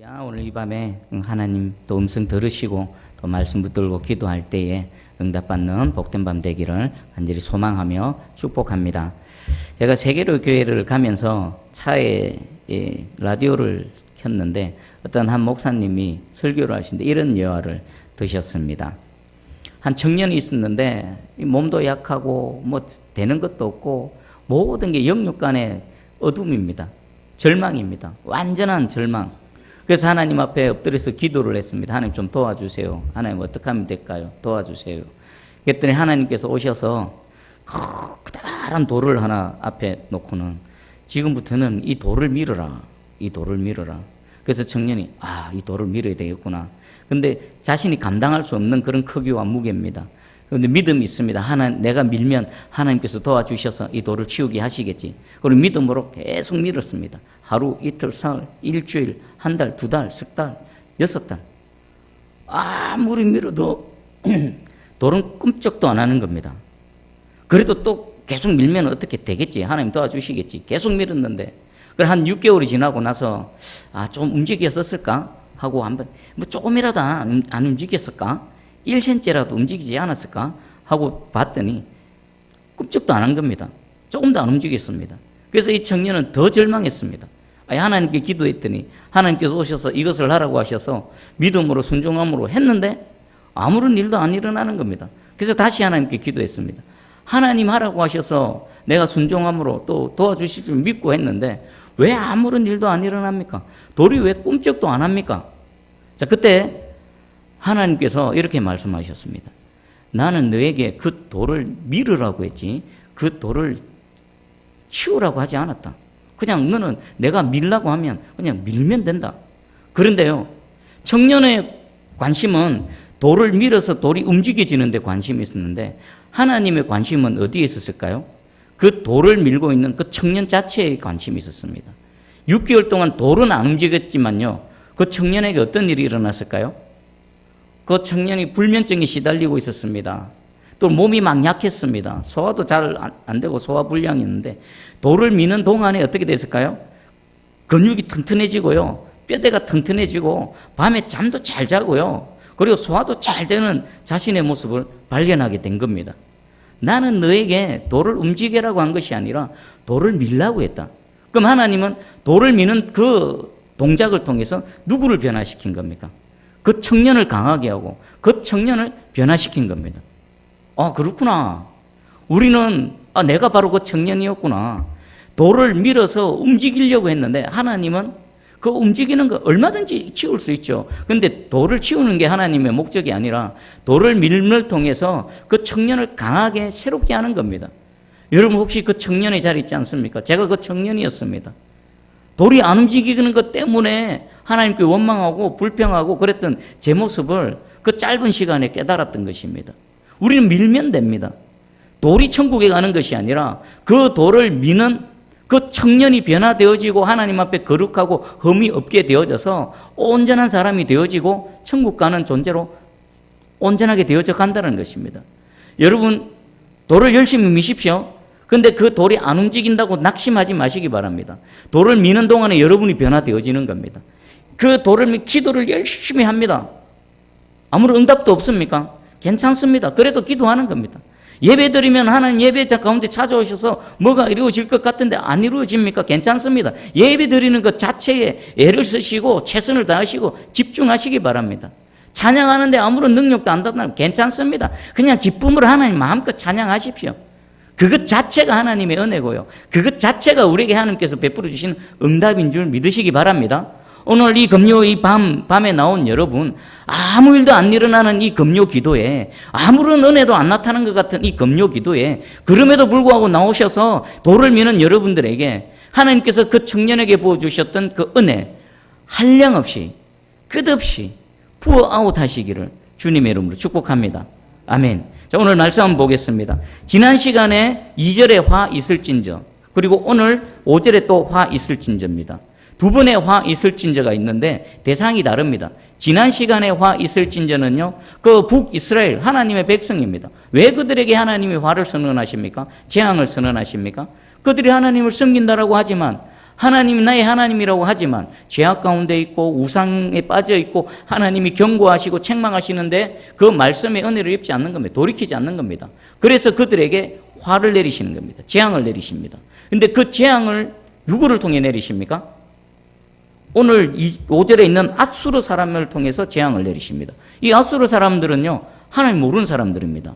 오늘 이 밤에 하나님 또 음성 들으시고 또 말씀 붙들고 기도할 때에 응답받는 복된 밤 되기를 간절히 소망하며 축복합니다. 제가 세계로 교회를 가면서 차에 라디오를 켰는데 어떤 한 목사님이 설교를 하시는데 이런 예화를 드셨습니다. 한 청년이 있었는데 몸도 약하고 뭐 되는 것도 없고 모든 게 영육 간의 어둠입니다. 절망입니다. 완전한 절망. 그래서 하나님 앞에 엎드려서 기도를 했습니다. 하나님 좀 도와주세요. 하나님 어떻게 하면 될까요? 도와주세요. 그랬더니 하나님께서 오셔서 커다란 돌을 하나 앞에 놓고는 지금부터는 이 돌을 밀어라. 이 돌을 밀어라. 그래서 청년이 이 돌을 밀어야 되겠구나. 근데 자신이 감당할 수 없는 그런 크기와 무게입니다. 그런데 믿음이 있습니다. 내가 밀면 하나님께서 도와주셔서 이 돌을 치우게 하시겠지. 그리고 믿음으로 계속 밀었습니다. 하루, 이틀, 사흘, 일주일, 한 달, 두 달, 석 달, 6달. 아무리 밀어도 돌은 꿈쩍도 안 하는 겁니다. 그래도 또 계속 밀면 어떻게 되겠지. 하나님 도와주시겠지. 계속 밀었는데 한 6개월이 지나고 나서 좀 움직였었을까 하고 한번 뭐 조금이라도 안 움직였을까? 1cm라도 움직이지 않았을까? 하고 봤더니 꿈쩍도 안 한 겁니다. 조금도 안 움직였습니다. 그래서 이 청년은 더 절망했습니다. 하나님께 기도했더니 하나님께서 오셔서 이것을 하라고 하셔서 믿음으로 순종함으로 했는데 아무런 일도 안 일어나는 겁니다. 그래서 다시 하나님께 기도했습니다. 하나님 하라고 하셔서 내가 순종함으로 또 도와주실 줄 믿고 했는데 왜 아무런 일도 안 일어납니까? 돌이 왜 꿈쩍도 안 합니까? 자, 그때 하나님께서 이렇게 말씀하셨습니다. 나는 너에게 그 돌을 밀으라고 했지 그 돌을 치우라고 하지 않았다. 그냥 너는 내가 밀라고 하면 그냥 밀면 된다. 그런데요, 청년의 관심은 돌을 밀어서 돌이 움직여지는 데 관심이 있었는데 하나님의 관심은 어디에 있었을까요? 그 돌을 밀고 있는 그 청년 자체에 관심이 있었습니다. 6개월 동안 돌은 안 움직였지만요, 그 청년에게 어떤 일이 일어났을까요? 그 청년이 불면증에 시달리고 있었습니다. 또 몸이 막 약했습니다. 소화도 잘 안 되고 소화불량이 있는데 돌을 미는 동안에 어떻게 됐을까요? 근육이 튼튼해지고요. 뼈대가 튼튼해지고 밤에 잠도 잘 자고요. 그리고 소화도 잘 되는 자신의 모습을 발견하게 된 겁니다. 나는 너에게 돌을 움직이라고 한 것이 아니라 돌을 밀라고 했다. 그럼 하나님은 돌을 미는 그 동작을 통해서 누구를 변화시킨 겁니까? 그 청년을 강하게 하고 그 청년을 변화시킨 겁니다. 그렇구나. 우리는 내가 바로 그 청년이었구나. 돌을 밀어서 움직이려고 했는데 하나님은 그 움직이는 거 얼마든지 치울 수 있죠. 그런데 돌을 치우는 게 하나님의 목적이 아니라 돌을 밀음을 통해서 그 청년을 강하게 새롭게 하는 겁니다. 여러분 혹시 그 청년의 자리 있지 않습니까? 제가 그 청년이었습니다. 돌이 안 움직이는 것 때문에 하나님께 원망하고 불평하고 그랬던 제 모습을 그 짧은 시간에 깨달았던 것입니다. 우리는 밀면 됩니다. 돌이 천국에 가는 것이 아니라 그 돌을 미는 그 청년이 변화되어지고 하나님 앞에 거룩하고 흠이 없게 되어져서 온전한 사람이 되어지고 천국 가는 존재로 온전하게 되어져 간다는 것입니다. 여러분 돌을 열심히 미십시오. 근데 그 돌이 안 움직인다고 낙심하지 마시기 바랍니다. 돌을 미는 동안에 여러분이 변화되어지는 겁니다. 그 돌을 기도를 열심히 합니다. 아무런 응답도 없습니까? 괜찮습니다. 그래도 기도하는 겁니다. 예배 드리면 하나님 예배 가운데 찾아오셔서 뭐가 이루어질 것 같은데 안 이루어집니까? 괜찮습니다. 예배 드리는 것 자체에 애를 쓰시고 최선을 다하시고 집중하시기 바랍니다. 찬양하는데 아무런 능력도 안 받나요? 괜찮습니다. 그냥 기쁨으로 하나님 마음껏 찬양하십시오. 그것 자체가 하나님의 은혜고요. 그것 자체가 우리에게 하나님께서 베풀어 주시는 응답인 줄 믿으시기 바랍니다. 오늘 이 금요 이 밤에 나온 여러분, 아무 일도 안 일어나는 이 금요 기도에, 아무런 은혜도 안 나타나는 것 같은 이 금요 기도에, 그럼에도 불구하고 나오셔서 돌을 미는 여러분들에게 하나님께서 그 청년에게 부어주셨던 그 은혜, 한량없이, 끝없이 부어아웃 하시기를 주님의 이름으로 축복합니다. 아멘. 자, 오늘 말씀 한번 보겠습니다. 지난 시간에 2절에 화 있을진저, 그리고 오늘 5절에 또 화 있을진저입니다. 두 번의 화 있을진저가 있는데 대상이 다릅니다. 지난 시간에 화 있을진저는요, 그 북이스라엘 하나님의 백성입니다. 왜 그들에게 하나님이 화를 선언하십니까? 재앙을 선언하십니까? 그들이 하나님을 섬긴다라고 하지만 하나님이 나의 하나님이라고 하지만 죄악 가운데 있고 우상에 빠져 있고 하나님이 경고하시고 책망하시는데 그 말씀의 은혜를 입지 않는 겁니다. 돌이키지 않는 겁니다. 그래서 그들에게 화를 내리시는 겁니다. 재앙을 내리십니다. 근데 그 재앙을 누구를 통해 내리십니까? 오늘 5절에 있는 앗수르 사람을 통해서 재앙을 내리십니다. 이 앗수르 사람들은요, 하나님 모르는 사람들입니다.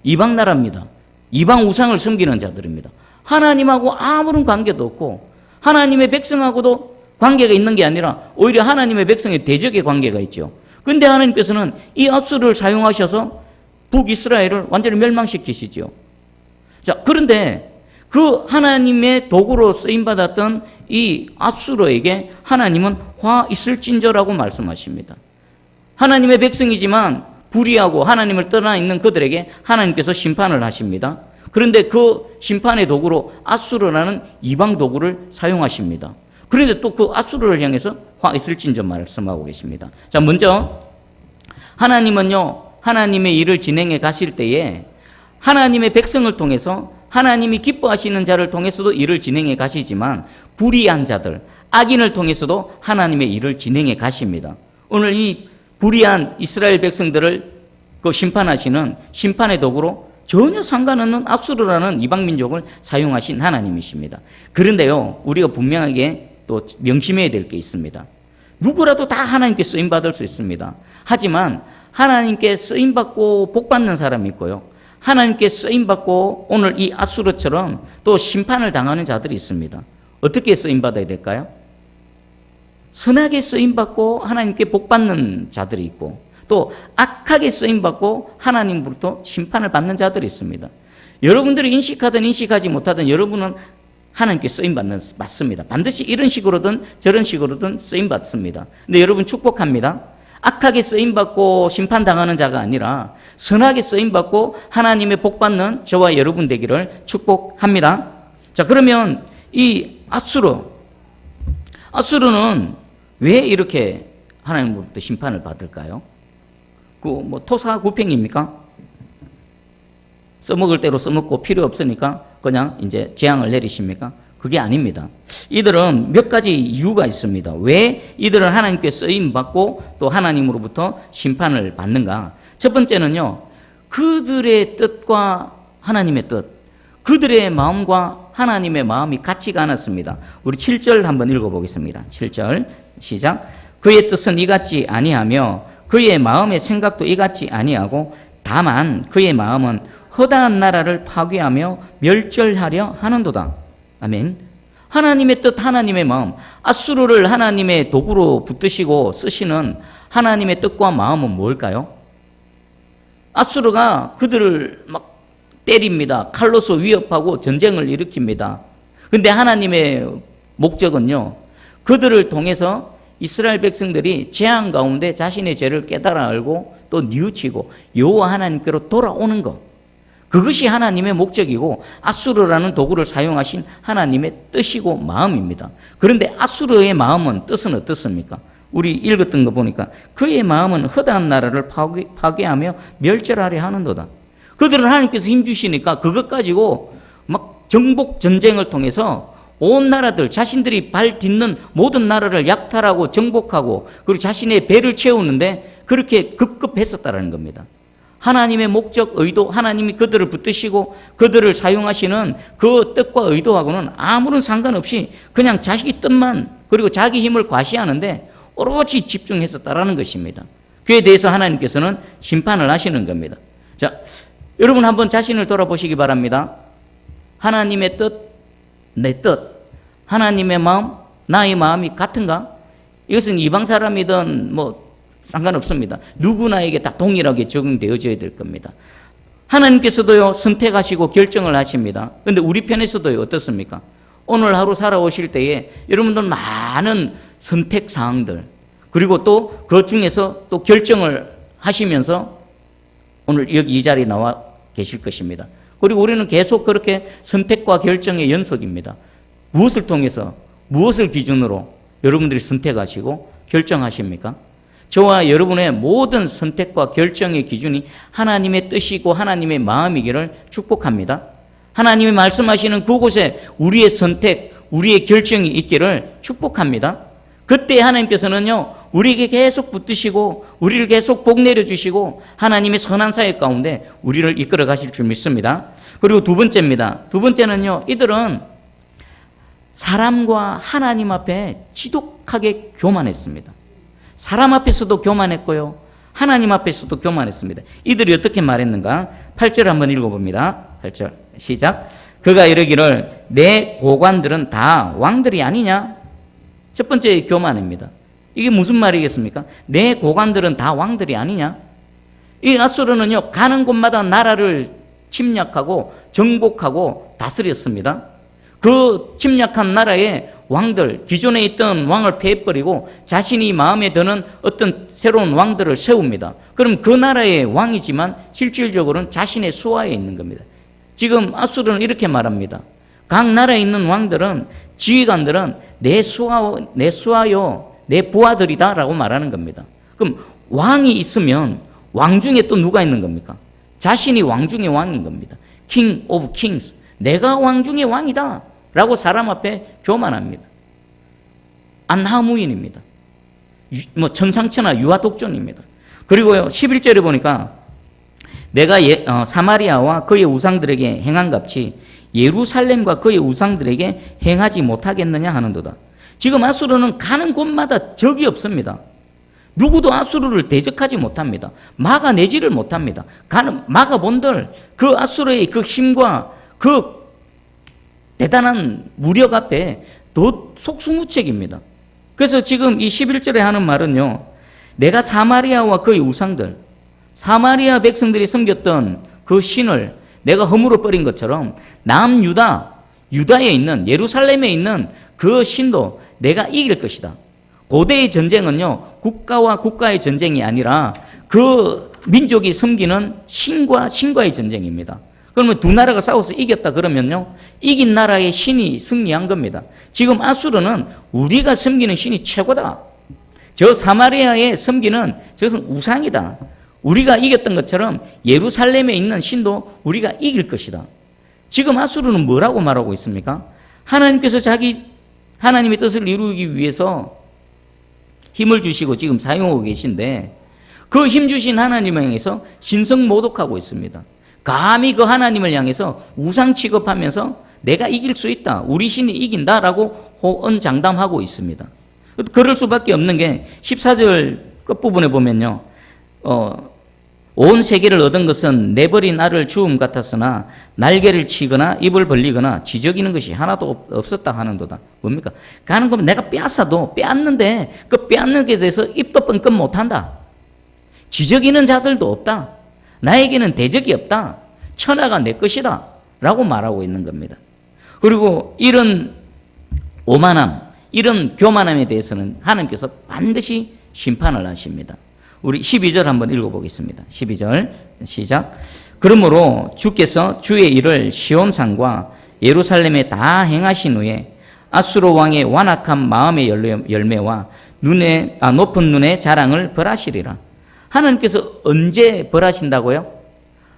이방 나라입니다. 이방 우상을 섬기는 자들입니다. 하나님하고 아무런 관계도 없고 하나님의 백성하고도 관계가 있는 게 아니라 오히려 하나님의 백성의 대적의 관계가 있죠. 그런데 하나님께서는 이 앗수르를 사용하셔서 북이스라엘을 완전히 멸망시키시죠. 자, 그런데 그 하나님의 도구로 쓰임받았던 이 앗수르에게 하나님은 화 있을진저라고 말씀하십니다. 하나님의 백성이지만 불의하고 하나님을 떠나 있는 그들에게 하나님께서 심판을 하십니다. 그런데 그 심판의 도구로 앗수르라는 이방 도구를 사용하십니다. 그런데 또 그 앗수르를 향해서 화 있을진저 말씀하고 계십니다. 자, 먼저 하나님은요, 하나님의 일을 진행해 가실 때에 하나님의 백성을 통해서 하나님이 기뻐하시는 자를 통해서도 일을 진행해 가시지만 불의한 자들, 악인을 통해서도 하나님의 일을 진행해 가십니다. 오늘 이 불의한 이스라엘 백성들을 그 심판하시는 심판의 도구로 전혀 상관없는 앗수르라는 이방 민족을 사용하신 하나님이십니다. 그런데요, 우리가 분명하게 또 명심해야 될 게 있습니다. 누구라도 다 하나님께 쓰임 받을 수 있습니다. 하지만 하나님께 쓰임 받고 복 받는 사람이 있고요, 하나님께 쓰임 받고 오늘 이 앗수르처럼 또 심판을 당하는 자들이 있습니다. 어떻게 쓰임 받아야 될까요? 선하게 쓰임 받고 하나님께 복 받는 자들이 있고, 또 악하게 쓰임받고 하나님으로부터 심판을 받는 자들이 있습니다. 여러분들이 인식하든 인식하지 못하든 여러분은 하나님께 쓰임받는 맞습니다. 반드시 이런 식으로든 저런 식으로든 쓰임받습니다. 근데 여러분 축복합니다. 악하게 쓰임받고 심판당하는 자가 아니라 선하게 쓰임받고 하나님의 복받는 저와 여러분 되기를 축복합니다. 자, 그러면 이 앗수르는 왜 이렇게 하나님으로부터 심판을 받을까요? 토사구팽입니까? 써먹을 대로 써먹고 필요 없으니까 그냥 이제 재앙을 내리십니까? 그게 아닙니다. 이들은 몇 가지 이유가 있습니다. 왜 이들은 하나님께 쓰임받고 또 하나님으로부터 심판을 받는가? 첫 번째는요, 그들의 뜻과 하나님의 뜻, 그들의 마음과 하나님의 마음이 같지가 않았습니다. 우리 7절 한번 읽어보겠습니다. 7절 시작. 그의 뜻은 이같지 아니하며 그의 마음의 생각도 이같지 아니하고 다만 그의 마음은 허다한 나라를 파괴하며 멸절하려 하는도다. 아멘. 하나님의 뜻, 하나님의 마음, 앗수르를 하나님의 도구로 붙드시고 쓰시는 하나님의 뜻과 마음은 뭘까요? 앗수르가 그들을 막 때립니다. 칼로서 위협하고 전쟁을 일으킵니다. 그런데 하나님의 목적은요, 그들을 통해서 이스라엘 백성들이 재앙 가운데 자신의 죄를 깨달아 알고 또 뉘우치고 여호와 하나님께로 돌아오는 것, 그것이 하나님의 목적이고 앗수르라는 도구를 사용하신 하나님의 뜻이고 마음입니다. 그런데 앗수르의 마음은, 뜻은 어떻습니까? 우리 읽었던 거 보니까 그의 마음은 허다한 나라를 파괴하며 멸절하려 하는도다. 그들은 하나님께서 힘 주시니까 그것 가지고 막 정복 전쟁을 통해서 온 나라들, 자신들이 발 딛는 모든 나라를 약탈하고 정복하고 그리고 자신의 배를 채우는데 그렇게 급급했었다는 겁니다. 하나님의 목적, 의도, 하나님이 그들을 붙드시고 그들을 사용하시는 그 뜻과 의도하고는 아무런 상관없이 그냥 자기 뜻만 그리고 자기 힘을 과시하는데 오롯이 집중했었다라는 것입니다. 그에 대해서 하나님께서는 심판을 하시는 겁니다. 자, 여러분 한번 자신을 돌아보시기 바랍니다. 하나님의 뜻, 내 뜻, 하나님의 마음, 나의 마음이 같은가? 이것은 이방 사람이든 상관없습니다. 누구나에게 다 동일하게 적용되어져야 될 겁니다. 하나님께서도요, 선택하시고 결정을 하십니다. 그런데 우리 편에서도요, 어떻습니까? 오늘 하루 살아오실 때에 여러분들 많은 선택 사항들, 그리고 또 그 중에서 또 결정을 하시면서 오늘 여기 이 자리에 나와 계실 것입니다. 그리고 우리는 계속 그렇게 선택과 결정의 연속입니다. 무엇을 통해서, 무엇을 기준으로 여러분들이 선택하시고 결정하십니까? 저와 여러분의 모든 선택과 결정의 기준이 하나님의 뜻이고 하나님의 마음이기를 축복합니다. 하나님이 말씀하시는 그곳에 우리의 선택, 우리의 결정이 있기를 축복합니다. 그때 하나님께서는요, 우리에게 계속 붙드시고 우리를 계속 복 내려주시고 하나님의 선한 사역 가운데 우리를 이끌어 가실 줄 믿습니다. 그리고 두 번째입니다. 두 번째는요, 이들은 사람과 하나님 앞에 지독하게 교만했습니다. 사람 앞에서도 교만했고요, 하나님 앞에서도 교만했습니다. 이들이 어떻게 말했는가? 8절 한번 읽어봅니다. 8절 시작. 그가 이르기를 내 고관들은 다 왕들이 아니냐? 첫 번째 교만입니다. 이게 무슨 말이겠습니까? 내 고관들은 다 왕들이 아니냐? 이 아수르는요, 가는 곳마다 나라를 침략하고 정복하고 다스렸습니다. 그 침략한 나라의 왕들, 기존에 있던 왕을 폐해버리고 자신이 마음에 드는 어떤 새로운 왕들을 세웁니다. 그럼 그 나라의 왕이지만 실질적으로는 자신의 수하에 있는 겁니다. 지금 아수르는 이렇게 말합니다. 각 나라에 있는 왕들은, 지휘관들은 내 수하요, 내 부하들이다 라고 말하는 겁니다. 그럼 왕이 있으면 왕 중에 또 누가 있는 겁니까? 자신이 왕 중에 왕인 겁니다. King of Kings, 내가 왕 중에 왕이다 라고 사람 앞에 교만합니다. 안하무인입니다. 천상천하 유아독존입니다. 그리고요, 11절에 보니까 내가 사마리아와 그의 우상들에게 행한 같이 예루살렘과 그의 우상들에게 행하지 못하겠느냐 하는도다. 지금 아수르는 가는 곳마다 적이 없습니다. 누구도 아수르를 대적하지 못합니다. 막아내지를 못합니다. 막아본들 그 아수르의 그 힘과 그 대단한 무력 앞에 더 속수무책입니다. 그래서 지금 이 11절에 하는 말은요, 내가 사마리아와 그의 우상들, 사마리아 백성들이 섬겼던 그 신을 내가 허물어 버린 것처럼 유다에 있는, 예루살렘에 있는 그 신도 내가 이길 것이다. 고대의 전쟁은요, 국가와 국가의 전쟁이 아니라 그 민족이 섬기는 신과 신과의 전쟁입니다. 그러면 두 나라가 싸워서 이겼다 그러면요, 이긴 나라의 신이 승리한 겁니다. 지금 아수르는 우리가 섬기는 신이 최고다. 저 사마리아에 섬기는 저것은 우상이다. 우리가 이겼던 것처럼 예루살렘에 있는 신도 우리가 이길 것이다. 지금 아수르는 뭐라고 말하고 있습니까? 하나님께서 하나님의 뜻을 이루기 위해서 힘을 주시고 지금 사용하고 계신데 그 힘 주신 하나님을 향해서 신성모독하고 있습니다. 감히 그 하나님을 향해서 우상 취급하면서 내가 이길 수 있다, 우리 신이 이긴다라고 호언장담하고 있습니다. 그럴 수밖에 없는 게 14절 끝부분에 보면요, 온 세계를 얻은 것은 내버린 알을 주움 같았으나 날개를 치거나 입을 벌리거나 지저귀는 것이 하나도 없었다 하는도다. 뭡니까? 가는 거면 내가 빼앗는데 그 빼앗는 것에 대해서 입도 뻥끗 못한다. 지저귀는 자들도 없다. 나에게는 대적이 없다. 천하가 내 것이다 라고 말하고 있는 겁니다. 그리고 이런 오만함, 이런 교만함에 대해서는 하나님께서 반드시 심판을 하십니다. 우리 12절 한번 읽어보겠습니다. 12절 시작. 그러므로 주께서 주의 일을 시온산과 예루살렘에 다 행하신 후에 아수르 왕의 완악한 마음의 열매와 높은 눈의 자랑을 벌하시리라. 하나님께서 언제 벌하신다고요?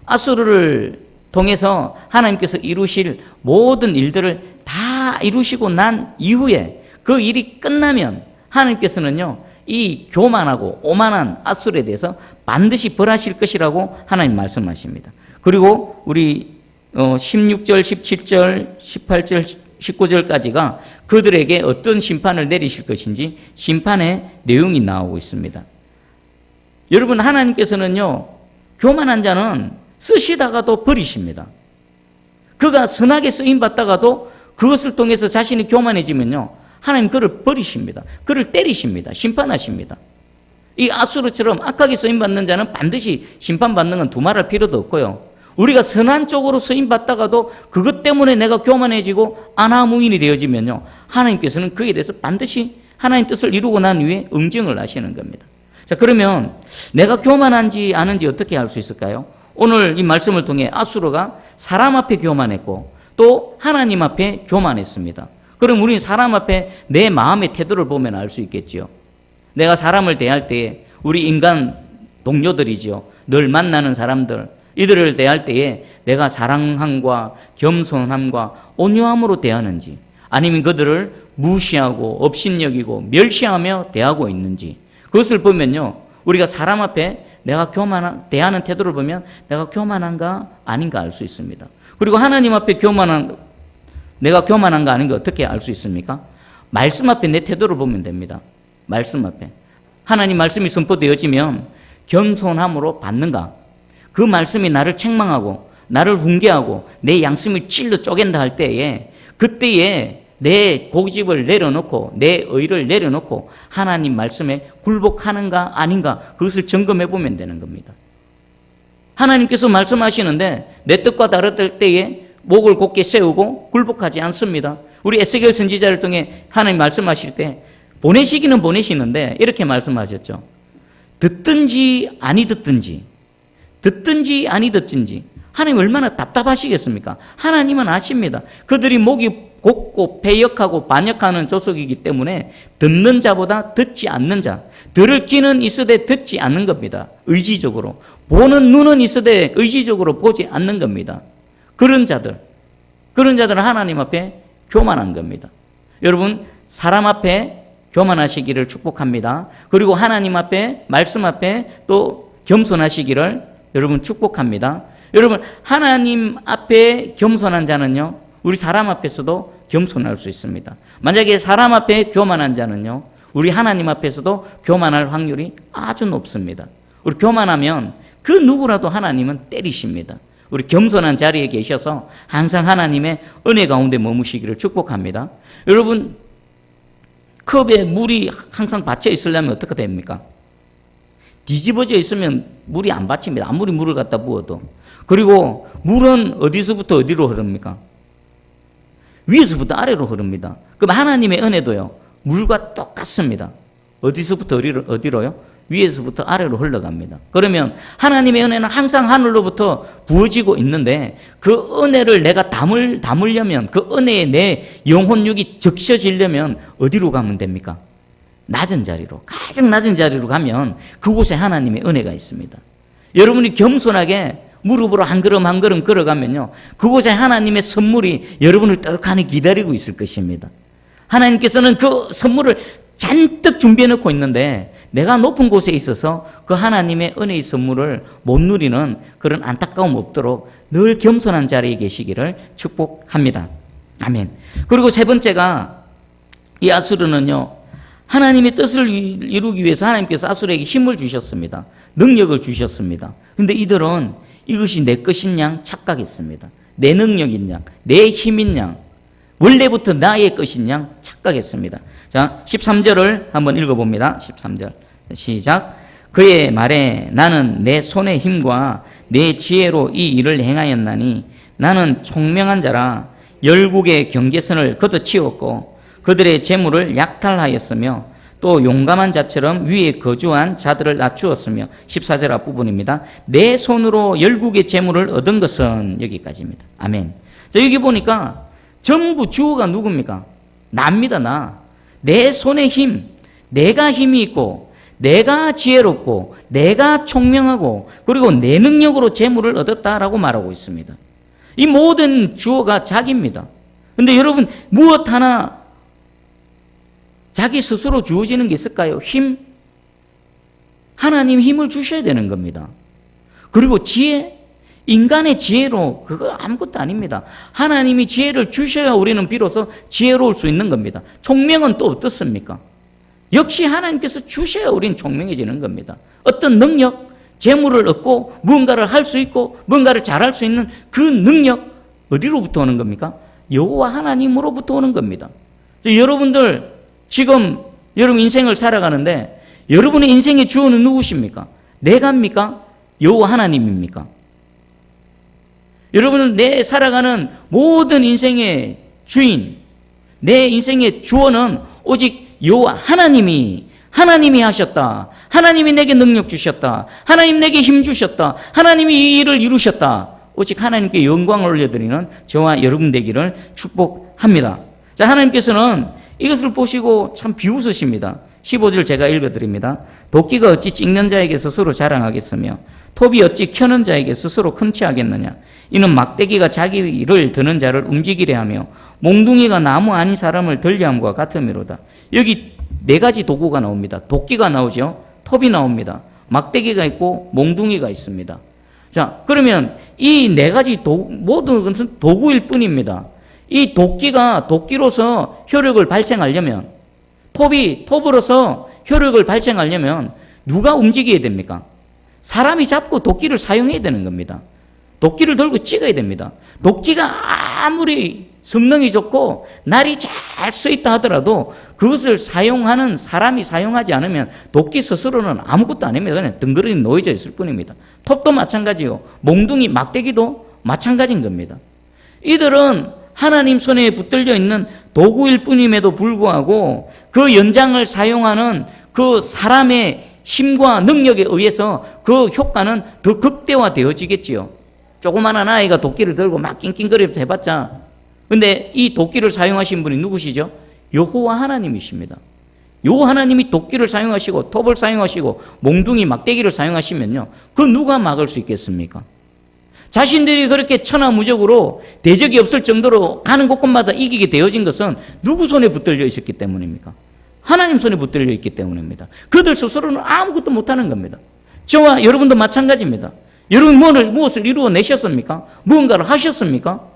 아수르를 통해서 하나님께서 이루실 모든 일들을 다 이루시고 난 이후에 그 일이 끝나면 하나님께서는요, 이 교만하고 오만한 아수르에 대해서 반드시 벌하실 것이라고 하나님 말씀하십니다. 그리고 우리 16절, 17절, 18절, 19절까지가 그들에게 어떤 심판을 내리실 것인지 심판의 내용이 나오고 있습니다. 여러분, 하나님께서는요, 교만한 자는 쓰시다가도 버리십니다. 그가 선하게 쓰임받다가도 그것을 통해서 자신이 교만해지면요, 하나님 그를 버리십니다. 그를 때리십니다. 심판하십니다. 이 아수르처럼 악하게 쓰임받는 자는 반드시 심판받는 건 두말할 필요도 없고요, 우리가 선한 쪽으로 쓰임받다가도 그것 때문에 내가 교만해지고 안하무인이 되어지면요, 하나님께서는 그에 대해서 반드시 하나님 뜻을 이루고 난 후에 응징을 하시는 겁니다. 자, 그러면 내가 교만한지 아는지 어떻게 알 수 있을까요? 오늘 이 말씀을 통해 아수르가 사람 앞에 교만했고 또 하나님 앞에 교만했습니다. 그럼 우리는 사람 앞에 내 마음의 태도를 보면 알 수 있겠지요. 내가 사람을 대할 때에 우리 인간 동료들이지요, 늘 만나는 사람들, 이들을 대할 때에 내가 사랑함과 겸손함과 온유함으로 대하는지, 아니면 그들을 무시하고 업신여기고 멸시하며 대하고 있는지, 그것을 보면요, 우리가 사람 앞에 내가 대하는 태도를 보면 내가 교만한가 아닌가 알 수 있습니다. 그리고 하나님 앞에 내가 교만한가 아닌가 어떻게 알 수 있습니까? 말씀 앞에 내 태도를 보면 됩니다. 말씀 앞에 하나님 말씀이 선포되어지면 겸손함으로 받는가, 그 말씀이 나를 책망하고 나를 훈계하고 내 양심을 찔러 쪼갠다 할 때에, 그때에 내 고집을 내려놓고 내 의를 내려놓고 하나님 말씀에 굴복하는가 아닌가, 그것을 점검해 보면 되는 겁니다. 하나님께서 말씀하시는데 내 뜻과 다를 때에 목을 곧게 세우고 굴복하지 않습니다. 우리 에스겔 선지자를 통해 하나님 말씀하실 때 보내시기는 보내시는데 이렇게 말씀하셨죠. 듣든지 아니 듣든지 아니 듣든지. 하나님 얼마나 답답하시겠습니까? 하나님은 아십니다. 그들이 목이 곧고 패역하고 반역하는 족속이기 때문에 듣는 자보다 듣지 않는 자, 들을 귀는 있으되 듣지 않는 겁니다. 의지적으로. 보는 눈은 있으되 의지적으로 보지 않는 겁니다. 그런 자들은 하나님 앞에 교만한 겁니다. 여러분, 사람 앞에 교만하시기를 축복합니다. 그리고 하나님 앞에, 말씀 앞에 또 겸손하시기를 여러분 축복합니다. 여러분, 하나님 앞에 겸손한 자는요, 우리 사람 앞에서도 겸손할 수 있습니다. 만약에 사람 앞에 교만한 자는요, 우리 하나님 앞에서도 교만할 확률이 아주 높습니다. 우리 교만하면 그 누구라도 하나님은 때리십니다. 우리 겸손한 자리에 계셔서 항상 하나님의 은혜 가운데 머무시기를 축복합니다. 여러분, 컵에 물이 항상 받쳐 있으려면 어떻게 됩니까? 뒤집어져 있으면 물이 안 받칩니다. 아무리 물을 갖다 부어도. 그리고 물은 어디서부터 어디로 흐릅니까? 위에서부터 아래로 흐릅니다. 그럼 하나님의 은혜도요, 물과 똑같습니다. 어디서부터 어디로요? 위에서부터 아래로 흘러갑니다. 그러면 하나님의 은혜는 항상 하늘로부터 부어지고 있는데, 그 은혜를 내가 담으려면, 그 은혜에 내 영혼육이 적셔지려면 어디로 가면 됩니까? 낮은 자리로, 가장 낮은 자리로 가면 그곳에 하나님의 은혜가 있습니다. 여러분이 겸손하게 무릎으로 한 걸음 한 걸음 걸어가면요, 그곳에 하나님의 선물이 여러분을 떡하니 기다리고 있을 것입니다. 하나님께서는 그 선물을 잔뜩 준비해 놓고 있는데, 내가 높은 곳에 있어서 그 하나님의 은혜의 선물을 못 누리는 그런 안타까움 없도록 늘 겸손한 자리에 계시기를 축복합니다. 아멘. 그리고 세 번째가, 이 아수르는요, 하나님의 뜻을 이루기 위해서 하나님께서 아수르에게 힘을 주셨습니다. 능력을 주셨습니다. 그런데 이들은 이것이 내 것인 양 착각했습니다. 내 능력인 양, 내 힘인 양, 원래부터 나의 것인 양 착각했습니다. 자, 13절을 한번 읽어봅니다. 13절 시작. 그의 말에 나는 내 손의 힘과 내 지혜로 이 일을 행하였나니 나는 총명한 자라 열국의 경계선을 걷어치웠고 그들의 재물을 약탈하였으며 또 용감한 자처럼 위에 거주한 자들을 낮추었으며, 14절 앞부분입니다. 내 손으로 열국의 재물을 얻은 것은, 여기까지입니다. 아멘. 자, 여기 보니까 전부 주어가 누굽니까? 나입니다. 나. 내 손의 힘, 내가 힘이 있고 내가 지혜롭고 내가 총명하고 그리고 내 능력으로 재물을 얻었다라고 말하고 있습니다. 이 모든 주어가 자기입니다. 그런데 여러분, 무엇 하나 자기 스스로 주어지는 게 있을까요? 힘? 하나님 힘을 주셔야 되는 겁니다. 그리고 지혜? 인간의 지혜로 그거 아무것도 아닙니다. 하나님이 지혜를 주셔야 우리는 비로소 지혜로울 수 있는 겁니다. 총명은 또 어떻습니까? 역시 하나님께서 주셔야 우리는 총명해지는 겁니다. 어떤 능력, 재물을 얻고 무언가를 할 수 있고 무언가를 잘할 수 있는 그 능력, 어디로부터 오는 겁니까? 여호와 하나님으로부터 오는 겁니다. 여러분들 지금 여러분 인생을 살아가는데 여러분의 인생의 주어는 누구십니까? 내가입니까? 여호와 하나님입니까? 여러분은 내 살아가는 모든 인생의 주인, 내 인생의 주어는 오직 여호와 하나님이 하셨다. 하나님이 내게 능력 주셨다. 하나님 내게 힘 주셨다. 하나님이 이 일을 이루셨다. 오직 하나님께 영광을 올려드리는 저와 여러분 되기를 축복합니다. 자, 하나님께서는 이것을 보시고 참 비웃으십니다. 15절 제가 읽어드립니다. 도끼가 어찌 찍는 자에게 스스로 자랑하겠으며 톱이 어찌 켜는 자에게 스스로 큰 체하겠느냐. 이는 막대기가 자기를 드는 자를 움직이려 하며 몽둥이가 나무 아닌 사람을 들리함과 같음이로다. 여기 네 가지 도구가 나옵니다. 도끼가 나오죠. 톱이 나옵니다. 막대기가 있고 몽둥이가 있습니다. 자, 그러면 이 네 가지 모든 것은 도구일 뿐입니다. 이 도끼로서 효력을 발생하려면, 톱으로서 효력을 발생하려면 누가 움직여야 됩니까? 사람이 잡고 도끼를 사용해야 되는 겁니다. 도끼를 들고 찍어야 됩니다. 도끼가 아무리 성능이 좋고 날이 잘 써 있다 하더라도 그것을 사용하는 사람이 사용하지 않으면 도끼 스스로는 아무것도 아닙니다. 그냥 덩그러니 놓여져 있을 뿐입니다. 톱도 마찬가지고 몽둥이, 막대기도 마찬가지인 겁니다. 이들은 하나님 손에 붙들려 있는 도구일 뿐임에도 불구하고 그 연장을 사용하는 그 사람의 힘과 능력에 의해서 그 효과는 더 극대화되어지겠지요. 조그마한 아이가 도끼를 들고 막 낑낑거려 해봤자, 근데 이 도끼를 사용하신 분이 누구시죠? 여호와 하나님이십니다. 여호와 하나님이 도끼를 사용하시고 톱을 사용하시고 몽둥이, 막대기를 사용하시면요, 그 누가 막을 수 있겠습니까? 자신들이 그렇게 천하무적으로 대적이 없을 정도로 가는 곳곳마다 이기게 되어진 것은 누구 손에 붙들려 있었기 때문입니까? 하나님 손에 붙들려 있기 때문입니다. 그들 스스로는 아무것도 못하는 겁니다. 저와 여러분도 마찬가지입니다. 여러분 무엇을 이루어내셨습니까? 무언가를 하셨습니까?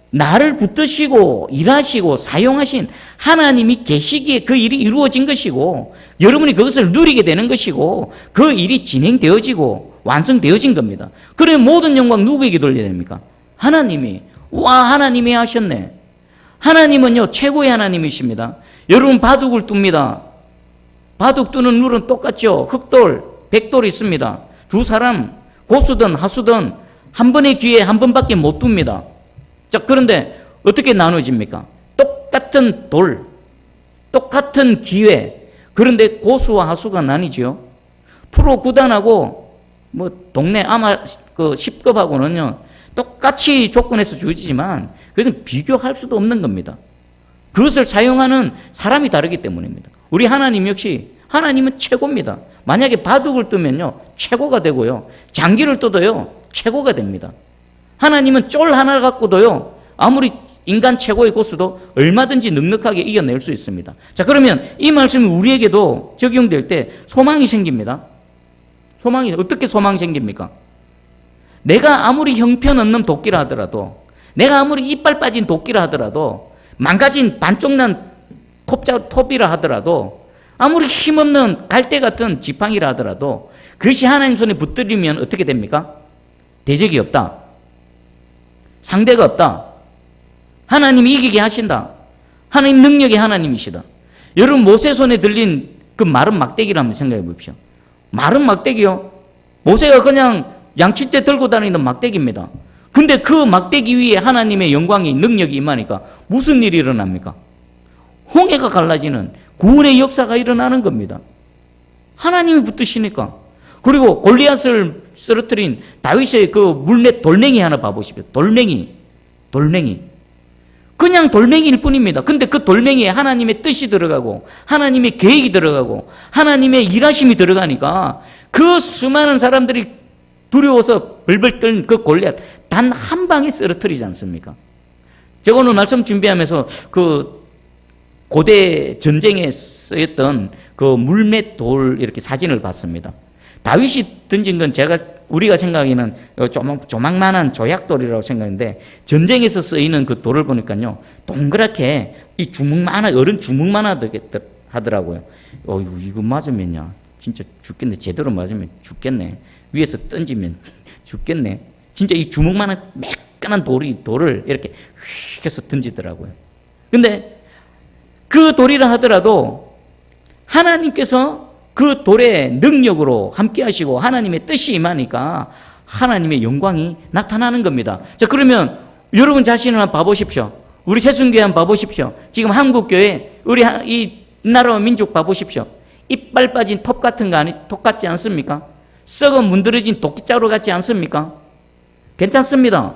나를 붙드시고 일하시고 사용하신 하나님이 계시기에 그 일이 이루어진 것이고, 여러분이 그것을 누리게 되는 것이고, 그 일이 진행되어지고 완성되어진 겁니다. 그래 모든 영광 누구에게 돌려야 됩니까? 하나님이. 하나님이 하셨네. 하나님은요 최고의 하나님이십니다. 여러분 바둑을 둡니다. 바둑 두는 룰은 똑같죠. 흑돌, 백돌이 있습니다. 두 사람 고수든 하수든 한 번의 기회에 한 번밖에 못 둡니다. 자, 그런데 어떻게 나눠집니까? 똑같은 돌, 똑같은 기회. 그런데 고수와 하수가 나뉘지요. 프로 구단하고 뭐 동네 아마 그 10급하고는요 똑같이 조건에서 주어지지만 그것은 비교할 수도 없는 겁니다. 그것을 사용하는 사람이 다르기 때문입니다. 우리 하나님 역시, 하나님은 최고입니다. 만약에 바둑을 뜨면요 최고가 되고요, 장기를 떠도요 최고가 됩니다. 하나님은 쫄 하나 갖고도요 아무리 인간 최고의 고수도 얼마든지 넉넉하게 이겨낼 수 있습니다. 자, 그러면 이 말씀이 우리에게도 적용될 때 소망이 생깁니다. 어떻게 소망이 생깁니까? 내가 아무리 형편없는 도끼라 하더라도, 내가 아무리 이빨 빠진 도끼라 하더라도, 망가진 반쪽난 톱이라 하더라도, 아무리 힘없는 갈대 같은 지팡이라 하더라도 그것이 하나님 손에 붙들리면 어떻게 됩니까? 대적이 없다. 상대가 없다. 하나님이 이기게 하신다. 하나님 능력의 하나님이시다. 여러분 모세 손에 들린 그 마른 막대기를 한번 생각해 보십시오. 마른 막대기요. 모세가 그냥 양치대 들고 다니는 막대기입니다. 근데 그 막대기 위에 하나님의 영광이, 능력이 임하니까 무슨 일이 일어납니까? 홍해가 갈라지는 구원의 역사가 일어나는 겁니다. 하나님이 붙드시니까. 그리고 골리앗을 쓰러뜨린 다윗의 그 물맷 돌멩이 하나 봐보십시오. 돌멩이. 그냥 돌멩이일 뿐입니다. 근데 그 돌멩이에 하나님의 뜻이 들어가고 하나님의 계획이 들어가고 하나님의 일하심이 들어가니까 그 수많은 사람들이 두려워서 벌벌 떨는 그 골리앗 단 한 방에 쓰러뜨리지 않습니까? 제가 오늘 말씀 준비하면서 그 고대 전쟁에 쓰였던 그 물맷 돌 이렇게 사진을 봤습니다. 다윗이 던진 건 우리가 생각하기에는 조망만한 조약돌이라고 생각하는데, 전쟁에서 쓰이는 그 돌을 보니까요 동그랗게 이 어른 주먹만 하더라고요. 이거 맞으면요 진짜 죽겠네. 제대로 맞으면 죽겠네. 위에서 던지면 죽겠네. 진짜 이 주먹만한 매끈한 돌을 이렇게 휙 해서 던지더라고요. 근데 그 돌이라 하더라도 하나님께서 그 돌의 능력으로 함께 하시고 하나님의 뜻이 임하니까 하나님의 영광이 나타나는 겁니다. 자, 그러면 여러분 자신을 한번 봐보십시오. 우리 새순교회 한번 봐보십시오. 지금 한국교회, 우리 이 나라와 민족 봐보십시오. 이빨 빠진 톱 같은 거 톱 같지 않습니까? 썩어 문드러진 도끼자루 같지 않습니까? 괜찮습니다.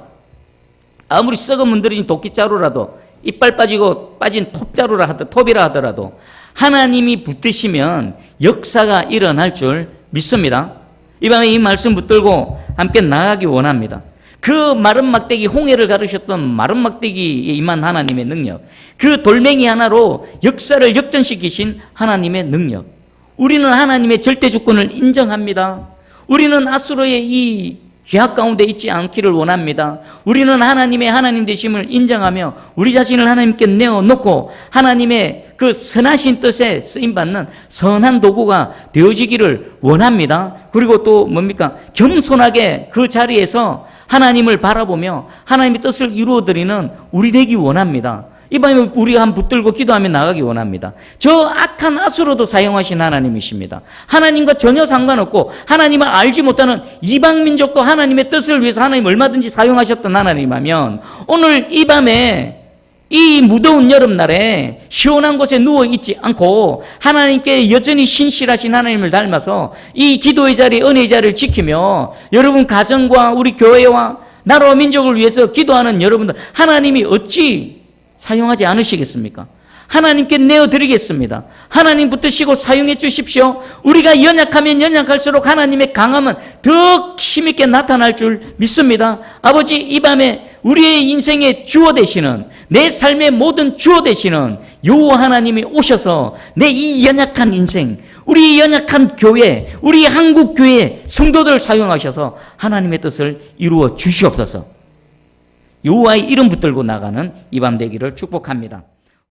아무리 썩어 문드러진 도끼자루라도, 이빨 빠진 톱이라 하더라도 하나님이 붙드시면 역사가 일어날 줄 믿습니다. 이 밤에 이 말씀 붙들고 함께 나아가기 원합니다. 그 마른 막대기, 홍해를 가르셨던 마른 막대기에 임한 하나님의 능력, 그 돌멩이 하나로 역사를 역전시키신 하나님의 능력. 우리는 하나님의 절대 주권을 인정합니다. 우리는 아수르의 이 죄악 가운데 있지 않기를 원합니다. 우리는 하나님의 하나님 되심을 인정하며 우리 자신을 하나님께 내어놓고 하나님의 그 선하신 뜻에 쓰임받는 선한 도구가 되어지기를 원합니다. 그리고 또 뭡니까? 겸손하게 그 자리에서 하나님을 바라보며 하나님의 뜻을 이루어드리는 우리 되기 원합니다. 이 밤에 우리가 한 붙들고 기도하며 나가기 원합니다. 저 악한 아수로도 사용하신 하나님이십니다. 하나님과 전혀 상관없고 하나님을 알지 못하는 이방 민족도 하나님의 뜻을 위해서 하나님 얼마든지 사용하셨던 하나님이라면 오늘 이 밤에 이 무더운 여름날에 시원한 곳에 누워있지 않고 하나님께 여전히 신실하신 하나님을 닮아서 이 기도의 자리, 은혜의 자리를 지키며 여러분 가정과 우리 교회와 나라와 민족을 위해서 기도하는 여러분들 하나님이 어찌 사용하지 않으시겠습니까? 하나님께 내어드리겠습니다. 하나님 붙드시고 사용해 주십시오. 우리가 연약하면 연약할수록 하나님의 강함은 더 힘있게 나타날 줄 믿습니다. 아버지, 이 밤에 우리의 인생의 주어 되시는, 내 삶의 모든 주어 되시는 여호와 하나님이 오셔서 내 이 연약한 인생, 우리 연약한 교회, 우리 한국 교회 성도들을 사용하셔서 하나님의 뜻을 이루어 주시옵소서. 여호와의 이름 붙들고 나가는 이 밤 되기를 축복합니다.